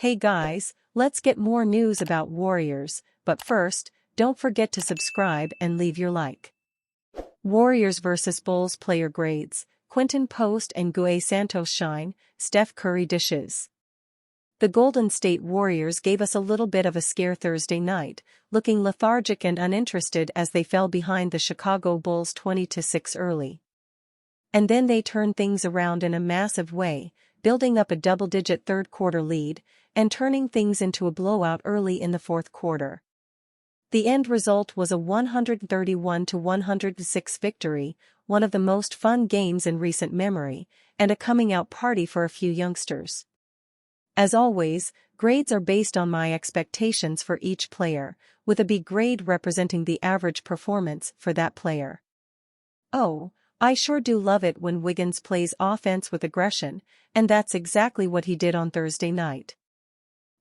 Hey guys, let's get more news about Warriors, but first, don't forget to subscribe and leave your like. Warriors vs Bulls player grades, Quinton Post and Gue Santos shine, Steph Curry dishes. The Golden State Warriors gave us a little bit of a scare Thursday night, looking lethargic and uninterested as they fell behind the Chicago Bulls 20-6 early. And then they turned things around in a massive way, building up a double-digit third-quarter lead, and turning things into a blowout early in the fourth quarter. The end result was a 131-106 victory, one of the most fun games in recent memory, and a coming-out party for a few youngsters. As always, grades are based on my expectations for each player, with a B grade representing the average performance for that player. Oh, I sure do love it when Wiggins plays offense with aggression, and that's exactly what he did on Thursday night.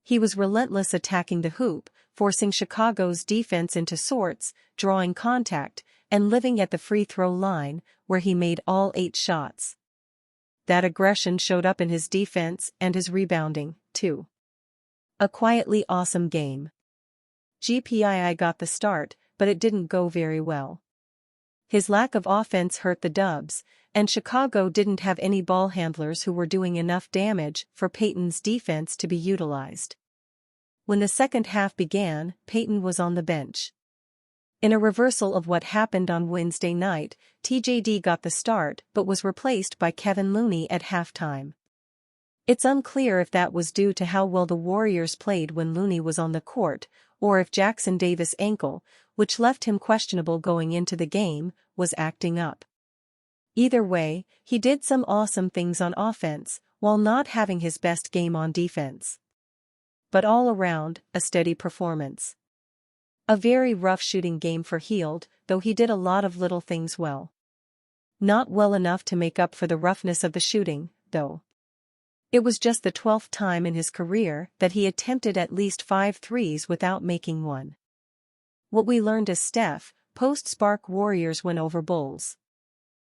He was relentless attacking the hoop, forcing Chicago's defense into sorts, drawing contact, and living at the free throw line, where he made all 8 shots. That aggression showed up in his defense and his rebounding, too. A quietly awesome game. GPII got the start, but it didn't go very well. His lack of offense hurt the Dubs, and Chicago didn't have any ball handlers who were doing enough damage for Payton's defense to be utilized. When the second half began, Payton was on the bench. In a reversal of what happened on Wednesday night, TJD got the start but was replaced by Kevin Looney at halftime. It's unclear if that was due to how well the Warriors played when Looney was on the court, or if Jackson Davis' ankle, which left him questionable going into the game, was acting up. Either way, he did some awesome things on offense, while not having his best game on defense. But all around, a steady performance. A very rough shooting game for Hield, though he did a lot of little things well. Not well enough to make up for the roughness of the shooting, though. It was just the 12th time in his career that he attempted at least 5 threes without making one. What we learned is Steph, post-spark Warriors win over Bulls.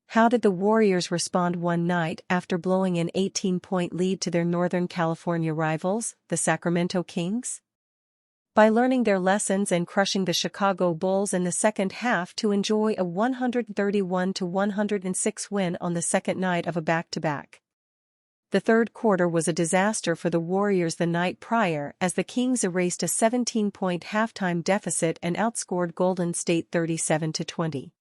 How did the Warriors respond one night after blowing an 18-point lead to their Northern California rivals, the Sacramento Kings? By learning their lessons and crushing the Chicago Bulls in the second half to enjoy a 131-106 win on the second night of a back-to-back. The third quarter was a disaster for the Warriors the night prior as the Kings erased a 17-point halftime deficit and outscored Golden State 37-20.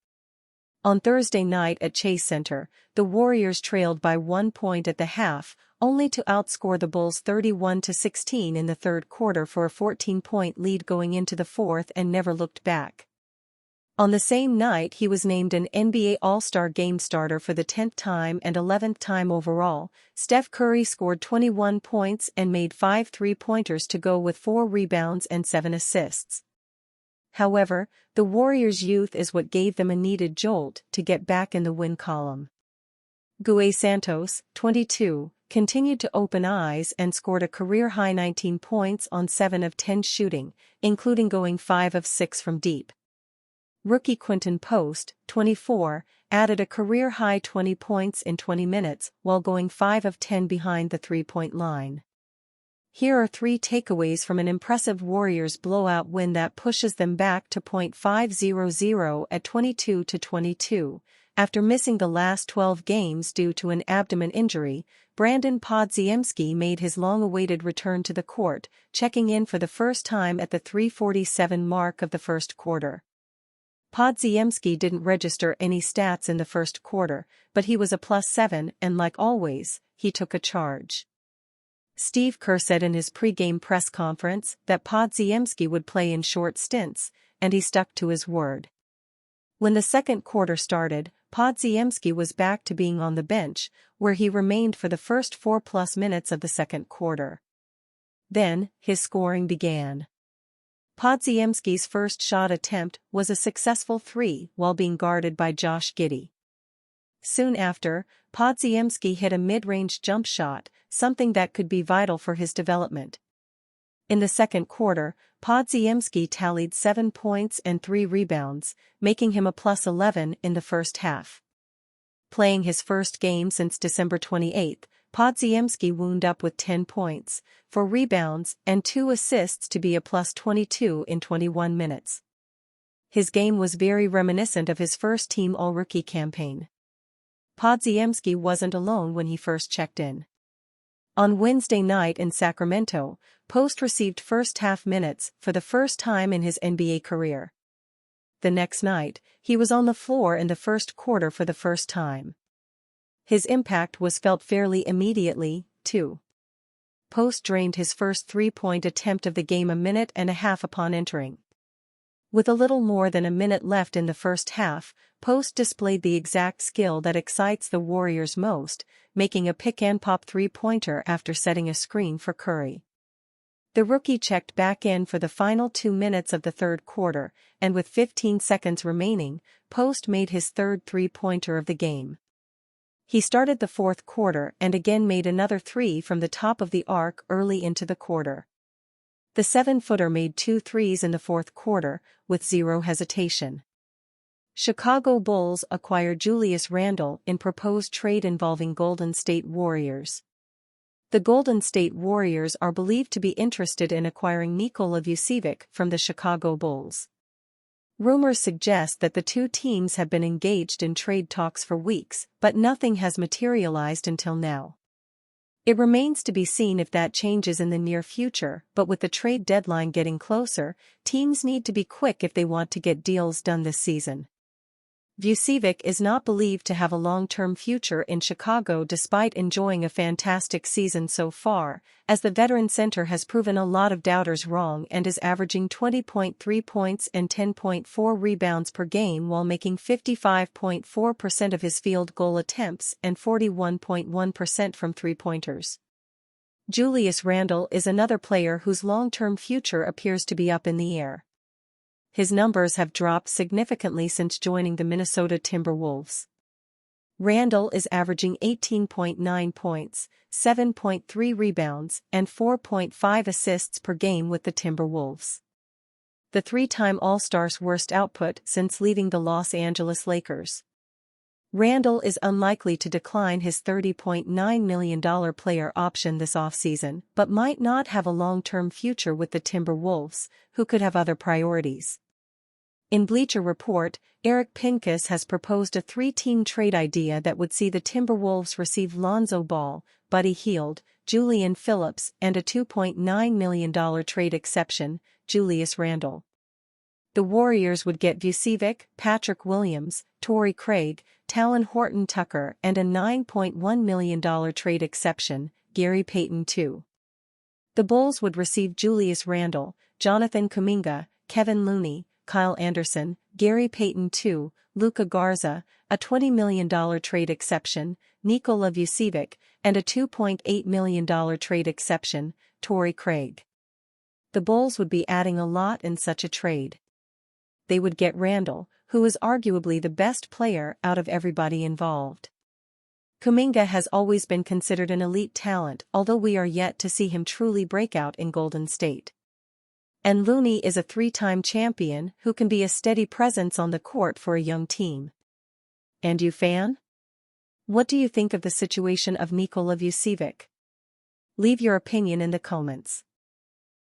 On Thursday night at Chase Center, the Warriors trailed by 1 point at the half, only to outscore the Bulls 31-16 in the third quarter for a 14-point lead going into the fourth and never looked back. On the same night he was named an NBA All-Star Game starter for the 10th time and 11th time overall. Steph Curry scored 21 points and made 5 three-pointers to go with 4 rebounds and 7 assists. However, the Warriors' youth is what gave them a needed jolt to get back in the win column. Gue Santos, 22, continued to open eyes and scored a career-high 19 points on 7 of 10 shooting, including going 5 of 6 from deep. Rookie Quinton Post, 24, added a career-high 20 points in 20 minutes while going 5 of 10 behind the three-point line. Here are 3 takeaways from an impressive Warriors blowout win that pushes them back to .500 at 22-22. After missing the last 12 games due to an abdomen injury, Brandon Podziemski made his long-awaited return to the court, checking in for the first time at the 3:47 mark of the first quarter. Podziemski didn't register any stats in the first quarter, but he was a +7 and like always, he took a charge. Steve Kerr said in his pre-game press conference that Podziemski would play in short stints, and he stuck to his word. When the second quarter started, Podziemski was back to being on the bench, where he remained for the first 4+ minutes of the second quarter. Then, his scoring began. Podziemski's first shot attempt was a successful 3 while being guarded by Josh Giddey. Soon after, Podziemski hit a mid-range jump shot, something that could be vital for his development. In the second quarter, Podziemski tallied 7 points and 3 rebounds, making him a +11 in the first half. Playing his first game since December 28, Podziemski wound up with 10 points, 4 rebounds and 2 assists to be a plus 22 in 21 minutes. His game was very reminiscent of his first-team All-Rookie campaign. Podziemski wasn't alone when he first checked in. On Wednesday night in Sacramento, Post received first-half minutes for the first time in his NBA career. The next night, he was on the floor in the first quarter for the first time. His impact was felt fairly immediately, too. Post drained his first three-point attempt of the game a minute and a half upon entering. With a little more than a minute left in the first half, Post displayed the exact skill that excites the Warriors most, making a pick-and-pop three-pointer after setting a screen for Curry. The rookie checked back in for the final 2 minutes of the third quarter, and with 15 seconds remaining, Post made his third three-pointer of the game. He started the fourth quarter and again made another three from the top of the arc early into the quarter. The 7-footer made 2 threes in the fourth quarter, with zero hesitation. Chicago Bulls acquired Julius Randle in proposed trade involving Golden State Warriors. The Golden State Warriors are believed to be interested in acquiring Nikola Vucevic from the Chicago Bulls. Rumors suggest that the two teams have been engaged in trade talks for weeks, but nothing has materialized until now. It remains to be seen if that changes in the near future, but with the trade deadline getting closer, teams need to be quick if they want to get deals done this season. Vucevic is not believed to have a long-term future in Chicago despite enjoying a fantastic season so far, as the veteran center has proven a lot of doubters wrong and is averaging 20.3 points and 10.4 rebounds per game while making 55.4% of his field goal attempts and 41.1% from three-pointers. Julius Randle is another player whose long-term future appears to be up in the air. His numbers have dropped significantly since joining the Minnesota Timberwolves. Randle is averaging 18.9 points, 7.3 rebounds, and 4.5 assists per game with the Timberwolves. The three-time All-Star's worst output since leaving the Los Angeles Lakers. Randle is unlikely to decline his $30.9 million player option this offseason, but might not have a long-term future with the Timberwolves, who could have other priorities. In Bleacher Report, Eric Pincus has proposed a 3-team trade idea that would see the Timberwolves receive Lonzo Ball, Buddy Hield, Julian Phillips, and a $2.9 million trade exception, Julius Randle. The Warriors would get Vucevic, Patrick Williams, Torrey Craig, Talen Horton-Tucker, and a $9.1 million trade exception, Gary Payton II. The Bulls would receive Julius Randle, Jonathan Kuminga, Kevin Looney, Kyle Anderson, Gary Payton II, Luka Garza, a $20 million trade exception, Nikola Vucevic, and a $2.8 million trade exception, Torrey Craig. The Bulls would be adding a lot in such a trade. They would get Randle, who is arguably the best player out of everybody involved. Kuminga has always been considered an elite talent, although we are yet to see him truly break out in Golden State. And Looney is a 3-time champion who can be a steady presence on the court for a young team. And you, fan? What do you think of the situation of Nikola Vucevic? Leave your opinion in the comments.